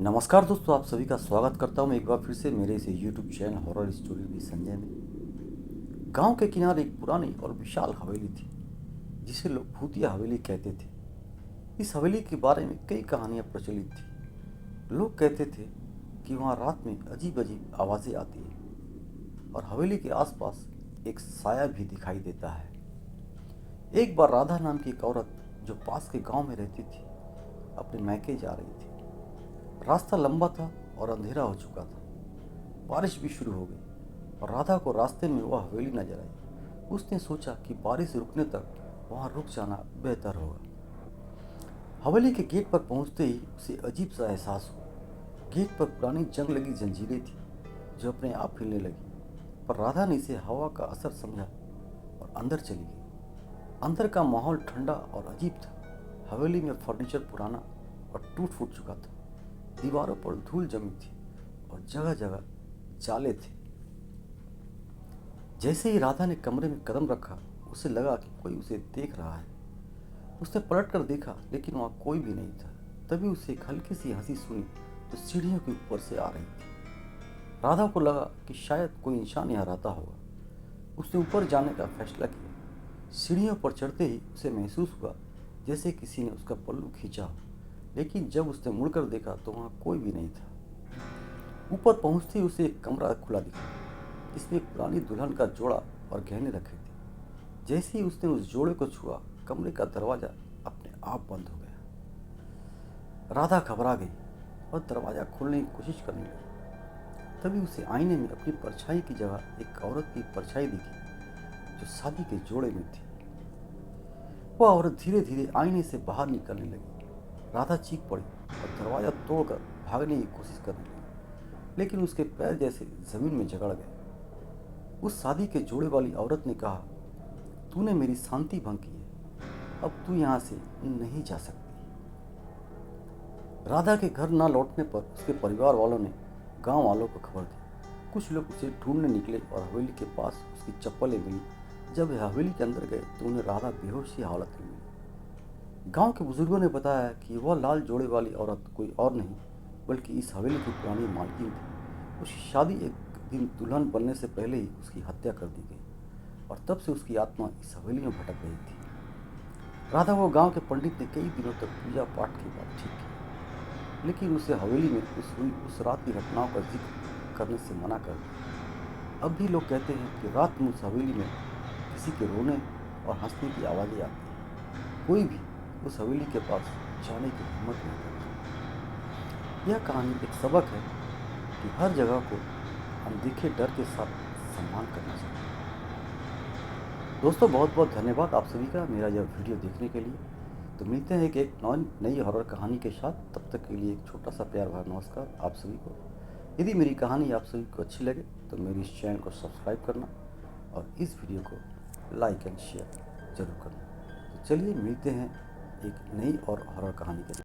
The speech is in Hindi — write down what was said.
नमस्कार दोस्तों, आप सभी का स्वागत करता हूं मैं एक बार फिर से मेरे इस YouTube channel horror story with Sanjay में। गांव के किनारे एक पुरानी और विशाल हवेली थी जिसे लोग भूतिया हवेली कहते थे। इस हवेली के बारे में कई कहानियां प्रचलित थी। लोग कहते थे कि वहां रात में अजीब अजीब आवाज़ें आती हैं और हवेली के आसपास एक साया भी दिखाई देता है। एक बार राधा नाम की एक औरत जो पास के गांव में रहती थी अपने मैके जा रही थी। रास्ता लंबा था और अंधेरा हो चुका था। बारिश भी शुरू हो गई और राधा को रास्ते में वह हवेली नजर आई। उसने सोचा कि बारिश रुकने तक वहां रुक जाना बेहतर होगा। हवेली के गेट पर पहुंचते ही उसे अजीब सा एहसास हुआ। गेट पर पुरानी जंग लगी जंजीरें थी जो अपने आप हिलने लगी, पर राधा ने इसे हवा का असर समझा और अंदर चली गई। अंदर का माहौल ठंडा और अजीब था। हवेली में फर्नीचर पुराना और टूट फूट चुका था। दीवारों पर धूल जमी थी और जगह जगह जाले थे। जैसे ही राधा ने कमरे में कदम रखा, उसे लगा कि कोई उसे देख रहा है। उसने पलट कर देखा, लेकिन वहां कोई भी नहीं था। तभी उसे एक हल्की सी हंसी सुनी जो सीढ़ियों के ऊपर से आ रही थी। राधा को लगा कि शायद कोई इंसान यहाँ रहता होगा। उसने ऊपर जाने का फैसला किया। सीढ़ियों पर चढ़ते ही उसे महसूस हुआ जैसे किसी ने उसका पल्लू खींचा हो, लेकिन जब उसने मुड़कर देखा तो वहां कोई भी नहीं था। ऊपर पहुंचते ही उसे एक कमरा खुला दिखा जिसमें एक पुरानी दुल्हन का जोड़ा और गहने रखे थे। जैसे ही उसने उस जोड़े को छुआ, कमरे का दरवाजा अपने आप बंद हो गया। राधा घबरा गई और दरवाजा खोलने की कोशिश करने लगी। तभी उसे आईने में अपनी परछाई की जगह एक औरत की परछाई दिखी जो शादी के जोड़े में थी। वह औरत धीरे धीरे आईने से बाहर निकलने लगी। राधा चीख पड़ी और दरवाजा तोड़कर भागने की कोशिश करने लगी, लेकिन उसके पैर जैसे जमीन में जकड़ गए। उस शादी के जोड़े वाली औरत ने कहा, तूने मेरी शांति भंग की है, अब तू यहाँ से नहीं जा सकती। राधा के घर न लौटने पर उसके परिवार वालों ने गांव वालों को खबर दी। कुछ लोग उसे ढूंढने निकले और हवेली के पास उसकी चप्पलें मिली। जब वे हवेली के अंदर गए तो उन्हें राधा बेहोश सी हालत में मिली। गांव के बुजुर्गों ने बताया कि वह लाल जोड़े वाली औरत कोई और नहीं बल्कि इस हवेली की पुरानी मालकिन थी। उसकी शादी एक दिन दुल्हन बनने से पहले ही उसकी हत्या कर दी गई और तब से उसकी आत्मा इस हवेली में भटक रही थी। राधा को गांव के पंडित ने कई दिनों तक पूजा पाठ के बाद ठीक किया, लेकिन उसे हवेली में उस रात की घटनाओं का जिक्र करने से मना कर दिया। अब भी लोग कहते हैं कि रात में उस हवेली में किसी के रोने और हंसने की आवाज़ें आती हैं। कोई भी उस हवेली के पास जाने की हिम्मत नहीं करता। यह कहानी एक सबक है कि हर जगह को अनदेखे डर के साथ सम्मान करना चाहिए। दोस्तों, बहुत बहुत धन्यवाद आप सभी का मेरा यह वीडियो देखने के लिए। तो मिलते हैं एक नई हॉरर कहानी के साथ। तब तक के लिए एक छोटा सा प्यार भरा नमस्कार आप सभी को। यदि मेरी कहानी आप सभी को अच्छी लगे तो मेरे इस चैनल को सब्सक्राइब करना और इस वीडियो को लाइक एंड शेयर जरूर करना। तो चलिए मिलते हैं एक नई और हॉरर कहानी के साथ।